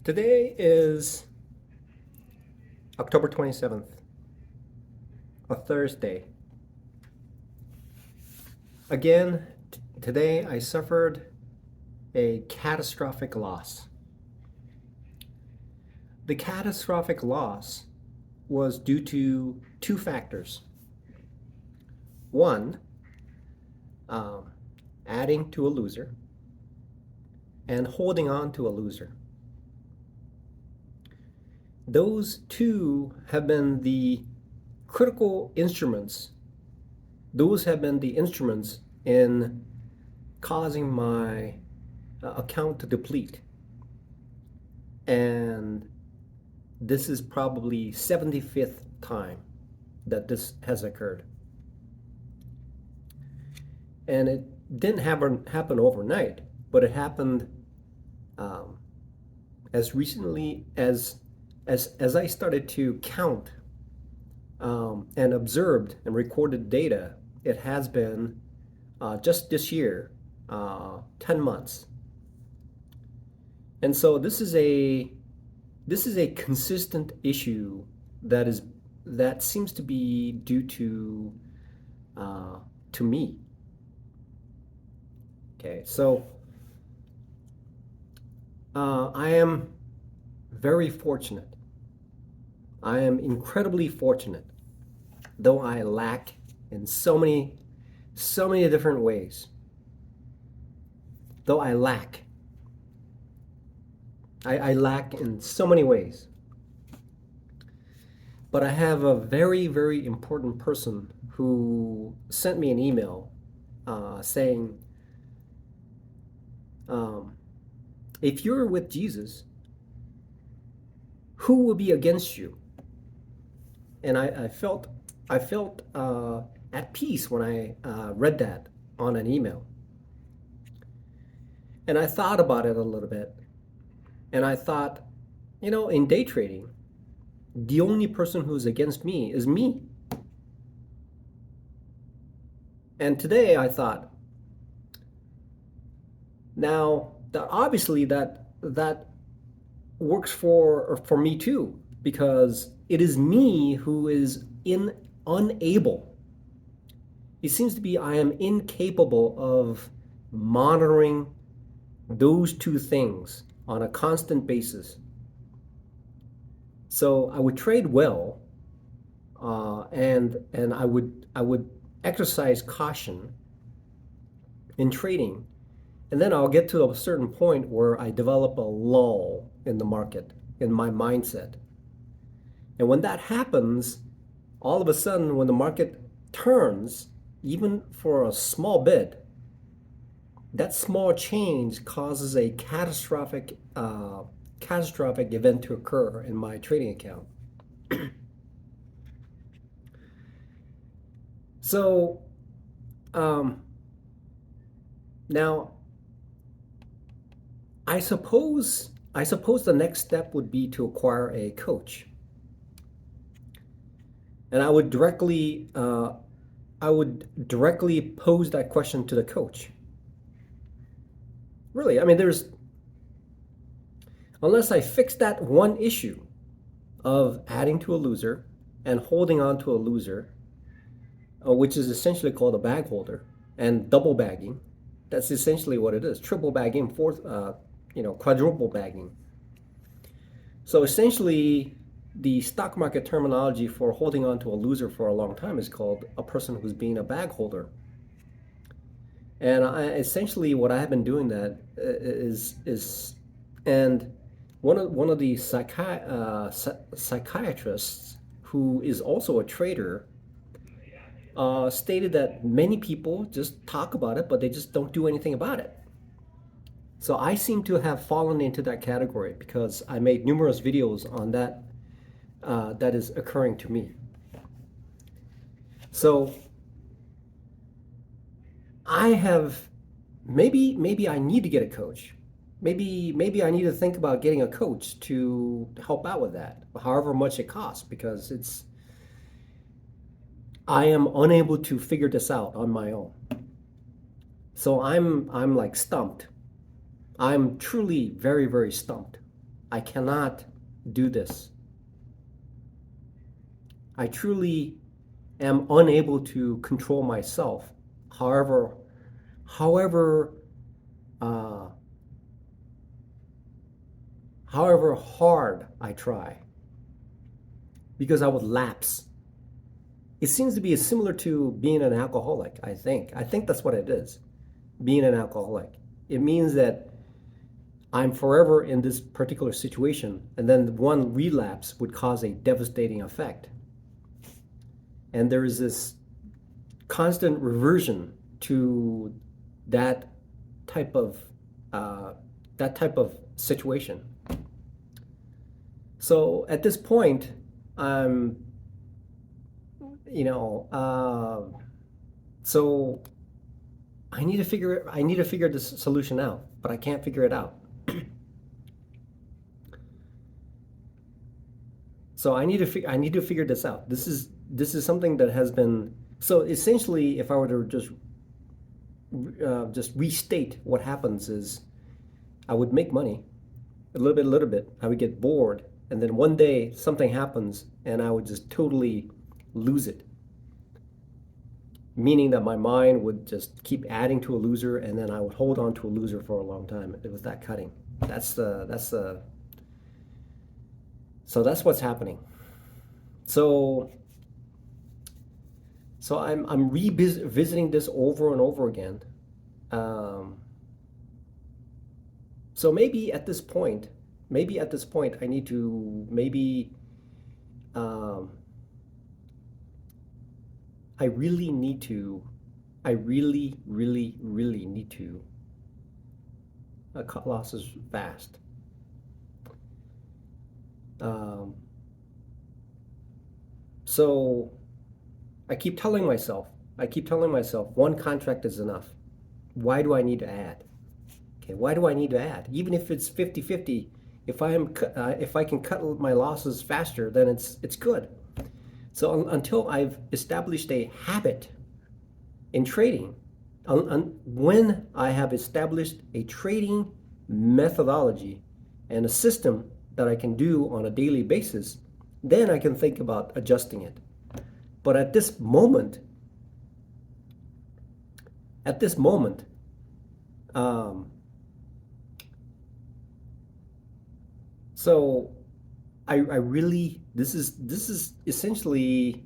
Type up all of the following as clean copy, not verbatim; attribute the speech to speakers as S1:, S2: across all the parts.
S1: Today is October 27th, a Thursday. Again, today I suffered a catastrophic loss. The catastrophic loss was due to two factors. One, adding to a loser, and holding on to a loser. Those two have been the critical instruments. Those have been the instruments in causing my account to deplete. And this is probably 75th time that this has occurred. And it didn't happen overnight, but it happened as recently as I started to count and observed and recorded data. It has been just this year 10 months. And so this is a consistent issue that seems to be due to me. Okay, so I am very fortunate. I am incredibly fortunate, though I lack in so many different ways. Though I lack in so many ways. But I have a very, very important person who sent me an email saying, if you're with Jesus, who will be against you? And I felt at peace when I read that on an email. And I thought about it a little bit. And I thought, in day trading, the only person who's against me is me. And today I thought, now that obviously that works for me too, because it is me who is unable. It seems to be I am incapable of monitoring those two things on a constant basis. So I would trade well, and I would exercise caution in trading, and then I'll get to a certain point where I develop a lull in the market, in my mindset. And when that happens, all of a sudden, when the market turns, even for a small bit, that small change causes a catastrophic event to occur in my trading account. So now I suppose the next step would be to acquire a coach, and I would directly pose that question to the coach. Really, I mean, unless I fix that one issue of adding to a loser and holding on to a loser, which is essentially called a bag holder, and double bagging. That's essentially what it is: triple bagging, quadruple bagging. So essentially, the stock market terminology for holding on to a loser for a long time is called a person who's being a bag holder. And essentially what I have been doing that is and one of the psychiatrists who is also a trader stated that many people just talk about it, but they just don't do anything about it. So I seem to have fallen into that category because I made numerous videos on that that is occurring to me. So I have maybe I need to get a coach. Maybe I need to think about getting a coach to help out with that, however much it costs, because I am unable to figure this out on my own. So I'm like stumped. I'm truly very, very stumped. I cannot do this. I truly am unable to control myself. However, uh, however hard I try, because I would lapse. It seems to be similar to being an alcoholic, I think. I think that's what it is, being an alcoholic. It means that I'm forever in this particular situation, and then one relapse would cause a devastating effect. And there is this constant reversion to that type of uh, that type of situation. So at this point, I'm, you know, so I need to figure this solution out, but I can't figure it out. So I need to figure this out. This is something that has been, so essentially, if I were to just restate what happens is, I would make money a little bit. I would get bored, and then one day something happens, and I would just totally lose it. Meaning that my mind would just keep adding to a loser, and then I would hold on to a loser for a long time. It was that cutting. That's the so that's what's happening. So I'm revisiting this over and over again. Um, so maybe at this point, I need to um, I really need to, I really need to cut losses fast. Um, so I keep telling myself, one contract is enough. Why do I need to add? Okay, why do I need to add? Even if it's 50-50, if I can cut my losses faster, then it's good. So until I've established a habit in trading, when I have established a trading methodology and a system that I can do on a daily basis, then I can think about adjusting it. But at this moment, um, so I really, this is essentially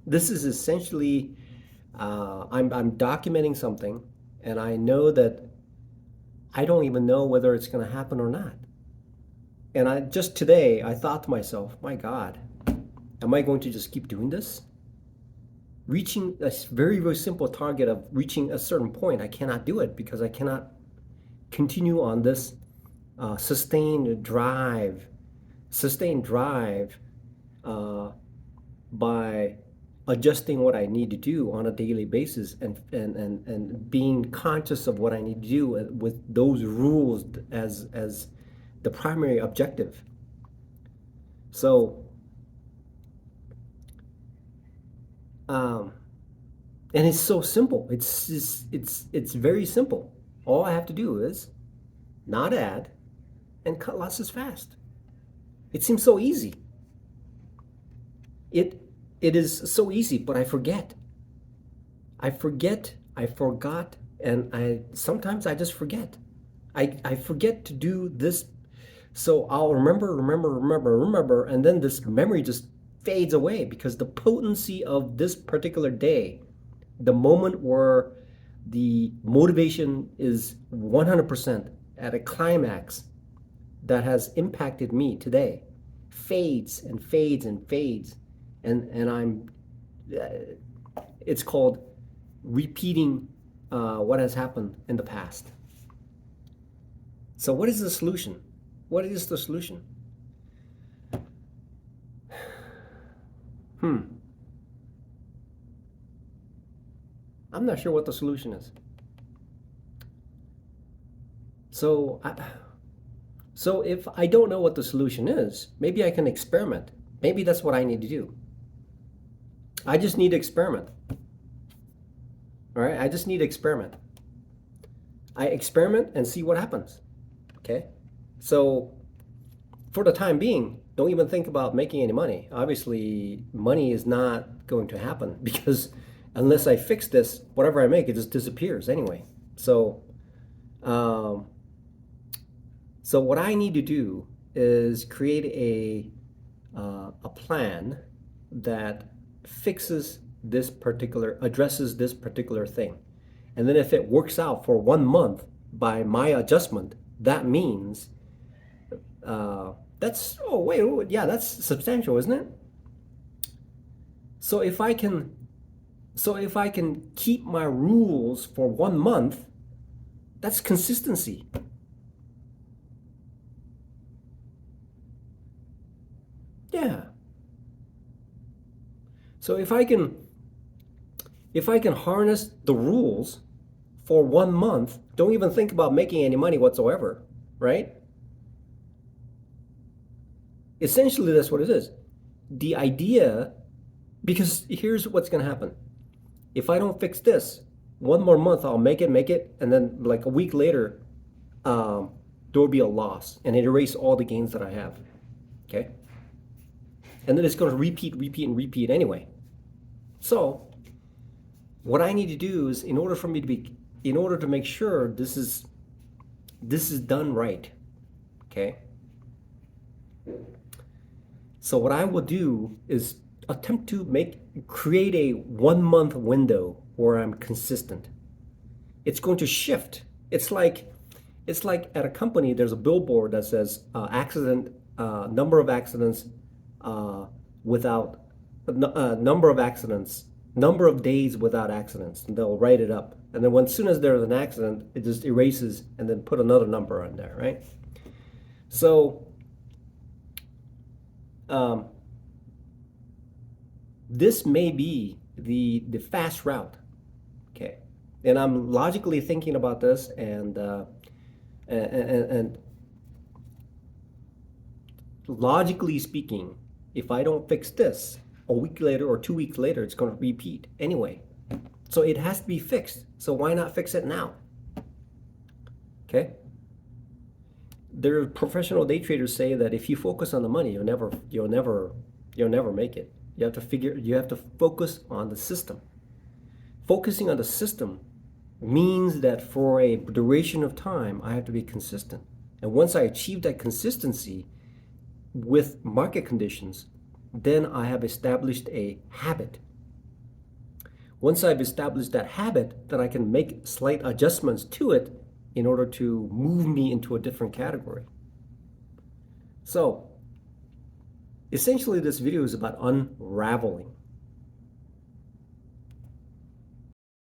S1: this is essentially I'm documenting something, and I know that I don't even know whether it's going to happen or not. And I just today I thought to myself, my God, am I going to just keep doing this? Reaching a very simple target of reaching a certain point, I cannot do it because I cannot continue on this sustained drive uh, by adjusting what I need to do on a daily basis, and being conscious of what I need to do with those rules as the primary objective. So, um, and it's so simple. It's very simple. All I have to do is not add and cut losses fast. It seems so easy. It it is so easy, but I forget. I forgot, and I sometimes I just forget. I forget to do this. So I'll remember, and then this memory just fades away because the potency of this particular day, the moment where the motivation is 100% at a climax that has impacted me today, fades and fades and fades, and it's called repeating what has happened in the past. So what is the solution? What is the solution? I'm not sure what the solution is. So, so if I don't know what the solution is, maybe I can experiment. Maybe that's what I need to do. I just need to experiment. All right, I just need to experiment. I experiment and see what happens. Okay, so for the time being, don't even think about making any money. Obviously, money is not going to happen because unless I fix this, whatever I make, it just disappears anyway. So, um, so what I need to do is create a plan that addresses this particular thing. And then if it works out for 1 month by my adjustment, that means that's, oh wait, yeah, that's substantial, isn't it? So if I can, so if I can keep my rules for 1 month, that's consistency. Yeah. So if I can harness the rules for 1 month, don't even think about making any money whatsoever, right? Essentially, that's what it is. The idea, because here's what's going to happen. If I don't fix this, 1 more month, I'll make it, and then like a week later, there will be a loss, and it erase all the gains that I have. Okay? And then it's going to repeat anyway. So, what I need to do is, in order to make sure this is done right, okay? So what I will do is attempt to create a 1 month window where I'm consistent. It's going to shift. It's like at a company, there's a billboard that says number of accidents without number of accidents, number of days without accidents, and they'll write it up. And then as soon as there's an accident, it just erases and then put another number on there, right? So um, this may be the fast route, okay? And I'm logically thinking about this, and logically speaking, if I don't fix this, a week later or 2 weeks later, it's going to repeat anyway. So it has to be fixed. So why not fix it now? Okay? There are professional day traders say that if you focus on the money, you'll never make it. You have to focus on the system. Focusing on the system means that for a duration of time, I have to be consistent. And once I achieve that consistency with market conditions, then I have established a habit. Once I've established that habit, then I can make slight adjustments to it in order to move me into a different category. So, essentially this video is about unraveling.